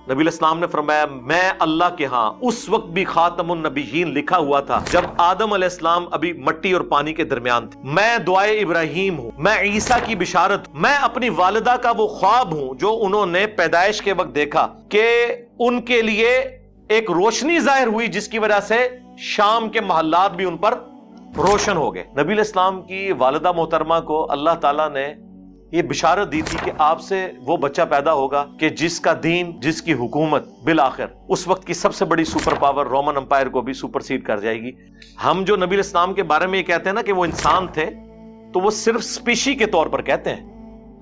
نبی علیہ السلام نے فرمایا میں اللہ کے ہاں اس وقت بھی خاتم النبیین لکھا ہوا تھا جب آدم علیہ السلام ابھی مٹی اور پانی کے درمیان تھے. میں دعائے ابراہیم ہوں, میں عیسیٰ کی بشارت, میں اپنی والدہ کا وہ خواب ہوں جو انہوں نے پیدائش کے وقت دیکھا کہ ان کے لیے ایک روشنی ظاہر ہوئی جس کی وجہ سے شام کے محلات بھی ان پر روشن ہو گئے. نبی علیہ السلام کی والدہ محترمہ کو اللہ تعالیٰ نے یہ بشارت دی تھی کہ آپ سے وہ بچہ پیدا ہوگا کہ جس کا دین, جس کی حکومت بالآخر اس وقت کی سب سے بڑی سپر پاور رومن امپائر کو بھی سپر سیڈ کر جائے گی. ہم جو نبی علیہ السلام کے بارے میں یہ کہتے ہیں نا کہ وہ انسان تھے, تو وہ صرف سپیشی کے طور پر کہتے ہیں,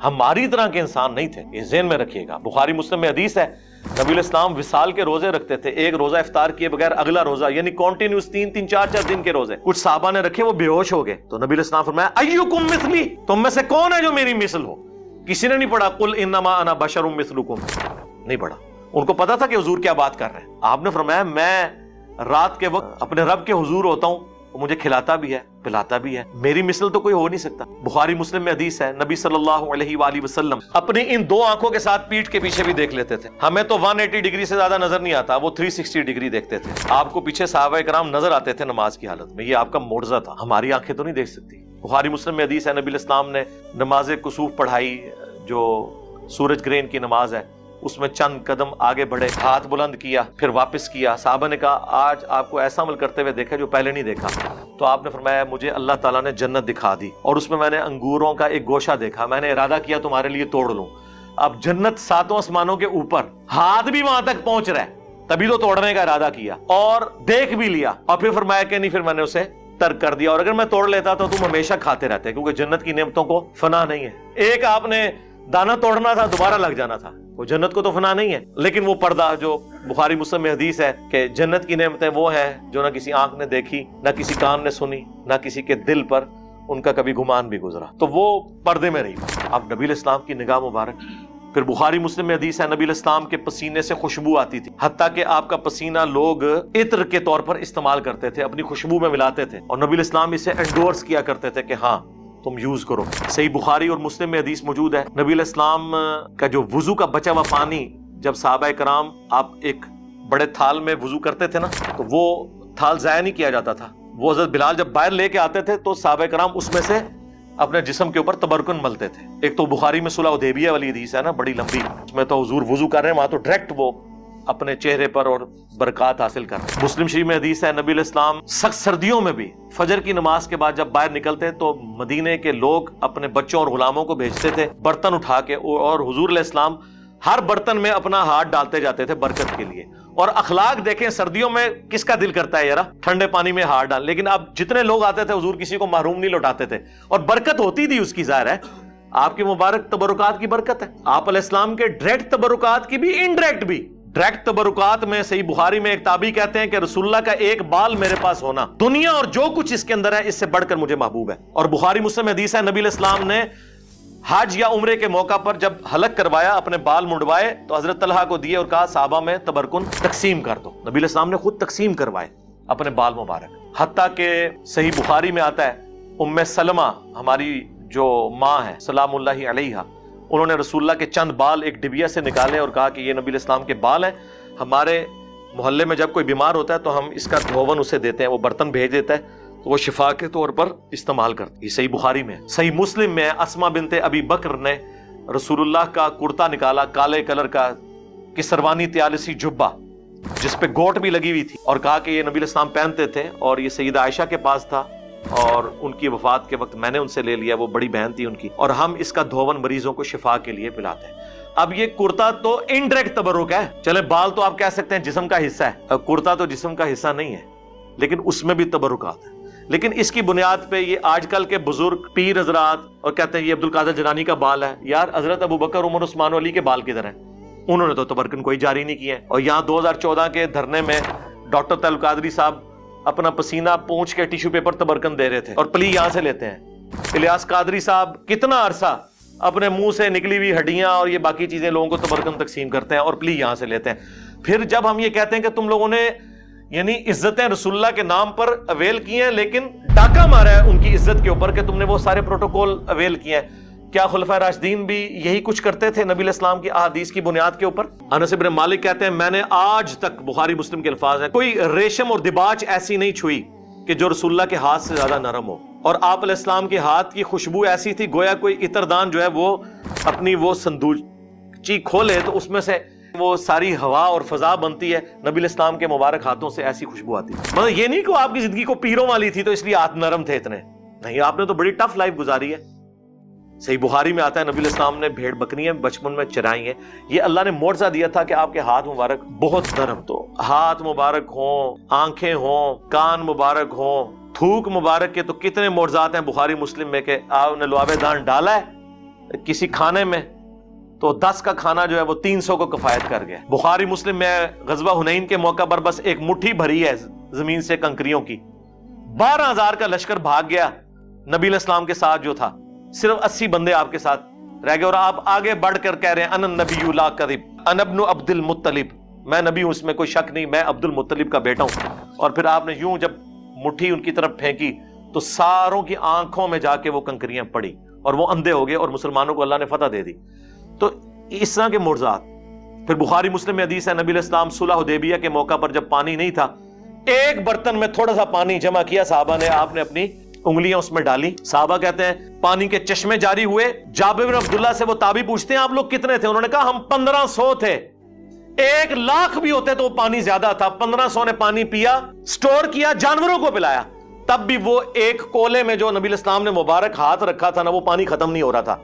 ہماری طرح کے انسان نہیں تھے. یہ ذہن میں رکھیے گا. بخاری مسلم میں حدیث ہے نبی علیہ السلام وصال کے روزے رکھتے تھے, ایک روزہ افطار کیے بغیر اگلا روزہ, یعنی کنٹینیوس 3 4 دن کے روزے. کچھ صحابہ نے رکھے, وہ بے ہوش ہو گئے, تو نبی علیہ السلام فرمایا ایکم مثلی, تم میں سے کون ہے جو میری مثل ہو. کسی نے نہیں پڑھا قل انما انا بشر مثلکم, نہیں پڑھا. ان کو پتا تھا کہ حضور کیا بات کر رہے ہیں. آپ نے فرمایا میں رات کے وقت اپنے رب کے حضور ہوتا ہوں, وہ مجھے کھلاتا بھی ہے پلاتا بھی ہے, میری مثل تو کوئی ہو نہیں سکتا. بخاری مسلم میں حدیث ہے نبی صلی اللہ علیہ وآلہ وسلم اپنی ان 2 آنکھوں کے ساتھ پیٹھ کے پیچھے بھی دیکھ لیتے تھے. ہمیں تو 180 ڈگری سے زیادہ نظر نہیں آتا, وہ 360 ڈگری دیکھتے تھے. آپ کو پیچھے صحابہ کرام نظر آتے تھے نماز کی حالت میں, یہ آپ کا معجزہ تھا. ہماری آنکھیں تو نہیں دیکھ سکتی. بخاری مسلم میں حدیث ہے نبی علیہ السلام نے نماز کسوف پڑھائی, جو سورج گرہن کی نماز ہے, اس میں چند قدم آگے بڑھے, ہاتھ بلند کیا, پھر واپس کیا. صحابہ نے کہا آج آپ کو ایسا عمل کرتے ہوئے دیکھا جو پہلے نہیں دیکھا. تو آپ نے فرمایا مجھے اللہ تعالیٰ نے جنت دکھا دی اور اس میں نے انگوروں کا ایک گوشہ دیکھا, میں نے ارادہ کیا تمہارے لیے توڑ لوں. اب جنت 7 آسمانوں کے اوپر, ہاتھ بھی وہاں تک پہنچ رہا ہے, تبھی تو توڑنے کا ارادہ کیا اور دیکھ بھی لیا, اور پھر فرمایا کہ نہیں, پھر میں نے اسے ترک کر دیا, اور اگر میں توڑ لیتا تو تم ہمیشہ کھاتے رہتے, کیونکہ جنت کی نعمتوں کو فنا نہیں ہے. ایک آپ نے دانا توڑنا تھا, دوبارہ لگ جانا تھا, وہ جنت کو تو فنا نہیں ہے. لیکن وہ پردہ جو بخاری مسلم میں حدیث ہے کہ جنت کی نعمتیں وہ ہیں جو نہ کسی آنکھ نے دیکھی, نہ کسی کان نے سنی, نہ کسی کے دل پر ان کا کبھی گمان بھی گزرا, تو وہ پردے میں رہی. اب نبی علیہ السلام کی نگاہ مبارک. پھر بخاری مسلم میں حدیث ہے نبی علیہ السلام کے پسینے سے خوشبو آتی تھی, حتیٰ کہ آپ کا پسینہ لوگ عطر کے طور پر استعمال کرتے تھے, اپنی خوشبو میں ملاتے تھے, اور نبی علیہ السلام اسے انڈورس کیا کرتے تھے کہ ہاں تم یوز کرو. صحیح بخاری اور مسلم میں حدیث موجود ہے نبی علیہ السلام کا جو وضو کا بچا ہوا پانی, جب صحابہ کرام آپ ایک بڑے تھال میں وضو کرتے تھے نا, تو وہ تھال ضائع نہیں کیا جاتا تھا. وہ حضرت بلال جب باہر لے کے آتے تھے تو صحابہ کرام اس میں سے اپنے جسم کے اوپر تبرکن ملتے تھے. ایک تو بخاری میں صلح حدیبیہ والی حدیث ہے نا, بڑی لمبی, اس میں تو حضور وضو کر رہے ہیں, وہاں تو ڈائریکٹ وہ اپنے چہرے پر اور برکات حاصل کر. مسلم شریف میں حدیث ہے نبی علیہ السلام سخت سردیوں میں بھی فجر کی نماز کے بعد جب باہر نکلتے تو مدینے کے لوگ اپنے بچوں اور غلاموں کو بھیجتے تھے برتن اٹھا کے, اور حضور علیہ السلام ہر برتن میں اپنا ہاتھ ڈالتے جاتے تھے برکت کے لیے. اور اخلاق دیکھیں, سردیوں میں کس کا دل کرتا ہے یار ٹھنڈے پانی میں ہاتھ ڈال, لیکن اب جتنے لوگ آتے تھے حضور کسی کو محروم نہیں لوٹاتے تھے, اور برکت ہوتی تھی اس کی. ظاہر ہے آپ کی مبارک تبرکات کی برکت ہے. آپ علیہ السلام کے ڈائریکٹ تبرکات کی بھی, انڈائریکٹ بھی. ڈائریکٹ تبرکات میں صحیح بخاری میں ایک تابعی کہتے ہیں کہ رسول اللہ کا ایک بال میرے پاس ہونا دنیا اور جو کچھ اس کے اندر ہے اس سے بڑھ کر مجھے محبوب ہے. اور بخاری مسلم حدیث ہے نبی علیہ السلام نے حج یا عمرے کے موقع پر جب حلق کروایا, اپنے بال منڈوائے تو حضرت طلحہ کو دیے اور کہا صحابہ میں تبرکن تقسیم کر دو. نبی علیہ السلام نے خود تقسیم کروائے اپنے بال مبارک. حتیٰ کہ صحیح بخاری میں آتا ہے ام سلمہ ہماری جو ماں ہے سلام اللہ علیہا, انہوں نے رسول اللہ کے چند بال ایک ڈبیا سے نکالے اور کہا کہ یہ نبی علیہ السلام کے بال ہیں, ہمارے محلے میں جب کوئی بیمار ہوتا ہے تو ہم اس کا دھون اسے دیتے ہیں, وہ برتن بھیج دیتا ہے تو وہ شفا کے طور پر استعمال کرتی. یہ صحیح بخاری میں. صحیح مسلم میں اسما بنت ابی بکر نے رسول اللہ کا کرتا نکالا, کالے کلر کا کسروانی تیالسی جبہ جس پہ گوٹ بھی لگی ہوئی تھی, اور کہا کہ یہ نبی علیہ السلام پہنتے تھے, اور یہ سیدہ عائشہ کے پاس تھا, اور ان کی وفات کے وقت میں نے ان سے لے لیا, وہ بڑی بہن تھی ان کی, اور ہم اس کا دھون مریضوں کو شفا کے لیے پلاتے ہیں. اب یہ کرتا تو انڈائریکٹ تبرک ہے, چلے بال تو آپ کہہ سکتے ہیں جسم کا حصہ ہے, کرتا تو جسم کا حصہ نہیں ہے, لیکن اس میں بھی تبرکات ہے. لیکن اس کی بنیاد پہ یہ آج کل کے بزرگ پیر حضرات اور کہتے ہیں یہ عبد القادر جیلانی کا بال ہے. یار حضرت ابو بکر عمر عثمان علی کے بال کدھر ہیں؟ انہوں نے تو تبرکن کوئی جاری نہیں کیا ہے. اور یہاں 2014 کے دھرنے میں ڈاکٹر طلعت القادری صاحب اپنا پسینہ پونچھ کے ٹیشو پیپر تبرکن دے رہے تھے, اور پلی یہاں سے لیتے ہیں. الیاس قادری صاحب کتنا عرصہ اپنے منہ سے نکلی ہوئی ہڈیاں اور یہ باقی چیزیں لوگوں کو تبرکن تقسیم کرتے ہیں اور پلی یہاں سے لیتے ہیں. پھر جب ہم یہ کہتے ہیں کہ تم لوگوں نے یعنی عزتیں رسول اللہ کے نام پر اویل کی ہیں, لیکن ڈاکہ مارا ہے ان کی عزت کے اوپر کہ تم نے وہ سارے پروٹوکول اویل کیے ہیں, کیا خلفائے راشدین بھی یہی کچھ کرتے تھے نبی علیہ السلام کی احادیث کی بنیاد کے اوپر؟ انس بن مالک کہتے ہیں میں نے آج تک، بخاری مسلم کے الفاظ ہیں، کوئی ریشم اور دباج ایسی نہیں چھوئی کہ جو رسول اللہ کے ہاتھ سے زیادہ نرم ہو، اور آپ علیہ السلام کے ہاتھ کی خوشبو ایسی تھی گویا کوئی عطردان جو ہے وہ اپنی وہ صندوقچی کھولے تو اس میں سے وہ ساری ہوا اور فضا بنتی ہے، نبی علیہ السلام کے مبارک ہاتھوں سے ایسی خوشبو آتی ہے۔ مطلب یہ نہیں کہ آپ کی زندگی کو پیروں والی تھی تو اس لیے ہاتھ نرم تھے اتنے، نہیں، آپ نے تو بڑی ٹف لائف گزاری ہے۔ صحیح بخاری میں آتا ہے نبی علیہ السلام نے بھیڑ بکریاں بچپن میں چرائی ہیں، یہ اللہ نے معجزہ دیا تھا کہ آپ کے ہاتھ مبارک بہت نرم، تو ہاتھ مبارک ہوں، آنکھیں ہوں، کان مبارک ہوں، تھوک مبارک کے تو کتنے معجزات ہیں بخاری مسلم میں کہ آپ نے لعاب دان ڈالا ہے کسی کھانے میں تو 10 کا کھانا جو ہے وہ 300 کو کفایت کر گیا۔ بخاری مسلم میں غزوہ حنین کے موقع پر بس ایک مٹھی بھری ہے زمین سے کنکریوں کی، 12,000 کا لشکر بھاگ گیا نبی علیہ السلام کے ساتھ جو تھا، صرف 80 بندے آپ کے ساتھ رہ گئے، اور آپ آگے بڑھ کر کہہ رہے ہیں انا النبی لا کذب انا ابن عبد المطلب، میں نبی ہوں اس میں کوئی شک نہیں، میں عبد المطلب کا بیٹا ہوں۔ اور پھر آپ نے یوں جب مٹھی ان کی طرف پھینکی تو ساروں کی آنکھوں میں جا کے وہ کنکریاں پڑی اور وہ اندھے ہو گئے اور مسلمانوں کو اللہ نے فتح دے دی۔ تو اس طرح کے معجزات۔ پھر بخاری مسلم میں حدیث ہے نبی علیہ السلام صلح حدیبیہ کے موقع پر جب پانی نہیں تھا، ایک برتن میں تھوڑا سا پانی جمع کیا صحابہ نے، آپ نے اپنی انگلیاں اس میں ڈالی، صحابہ کہتے ہیں پانی کے چشمے جاری ہوئے۔ جابر بن عبداللہ سے وہ تابعی پوچھتے ہیں آپ لوگ کتنے تھے؟ انہوں نے کہا ہم 1500 تھے، 1,00,000 بھی ہوتے تو وہ پانی زیادہ تھا، 1500 نے پانی پیا، سٹور کیا، جانوروں کو پلایا، تب بھی وہ ایک کولے میں جو نبی علیہ السلام نے مبارک ہاتھ رکھا تھا نا وہ پانی ختم نہیں ہو رہا تھا،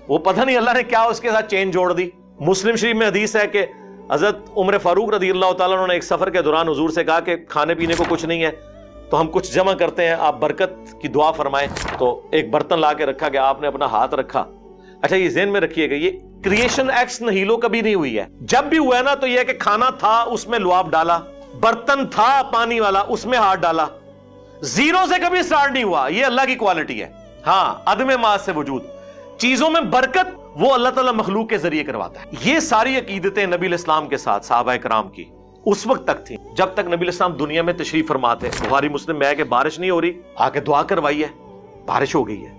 وہ پتہ نہیں اللہ نے کیا اس کے ساتھ چین جوڑ دی۔ مسلم شریف میں حدیث ہے کہ حضرت عمر فاروق رضی اللہ تعالیٰ عنہ نے ایک سفر کے دوران حضور سے کہا کہ کھانے پینے کو کچھ نہیں ہے تو ہم کچھ جمع کرتے ہیں، آپ برکت کی دعا فرمائیں، تو ایک برتن لا کے رکھا گیا، آپ نے اپنا ہاتھ رکھا۔ اچھا یہ ذہن میں رکھیے گا یہ کریشن ایکس نہیلو کبھی نہیں ہوئی ہے، جب بھی ہوا ہے نا تو یہ ہے کہ کھانا تھا اس میں لعاب ڈالا، برتن تھا پانی والا اس میں ہاتھ ڈالا، زیرو سے کبھی سٹارٹ نہیں ہوا، یہ اللہ کی کوالٹی ہے۔ ہاں عدم ماس سے وجود، چیزوں میں برکت وہ اللہ تعالیٰ مخلوق کے ذریعے کرواتا ہے۔ یہ ساری عقیدتیں نبی علیہ السلام کے ساتھ صحابہ کرام کی اس وقت تک تھی جب تک نبی علیہ السلام دنیا میں تشریف فرما تھے۔ بخاری مسلم میں ہے کہ بارش نہیں ہو رہی، آ کے دعا کروائی ہے، بارش ہو گئی ہے۔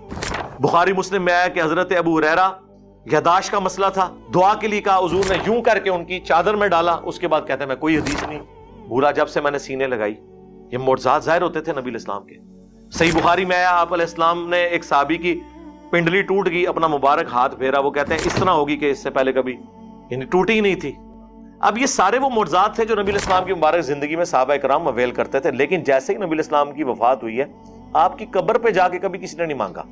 بخاری مسلم میں ہے کہ حضرت ابو ہریرہ یاداشت کا مسئلہ تھا، دعا کے لیے کہا، حضور نے یوں کر کے ان کی چادر میں ڈالا، اس کے بعد کہتے ہیں میں کوئی حدیث نہیں بھولا جب سے میں نے سینے لگائی۔ یہ معجزات ظاہر ہوتے تھے نبی علیہ السلام کے۔ صحیح بخاری میں آیا آپ علیہ السلام نے ایک صحابی کی پنڈلی ٹوٹ گئی، اپنا مبارک ہاتھ پھیرا، وہ کہتے ہیں اس طرح ہوگی کہ اس سے پہلے کبھی یعنی ٹوٹی ہی نہیں تھی۔ اب یہ سارے وہ معجزات تھے جو نبی علیہ السلام کی مبارک زندگی میں صحابہ کرام اویل کرتے تھے، لیکن جیسے ہی نبی علیہ السلام کی وفات ہوئی ہے آپ کی قبر پہ جا کے کبھی کسی نے نہیں مانگا۔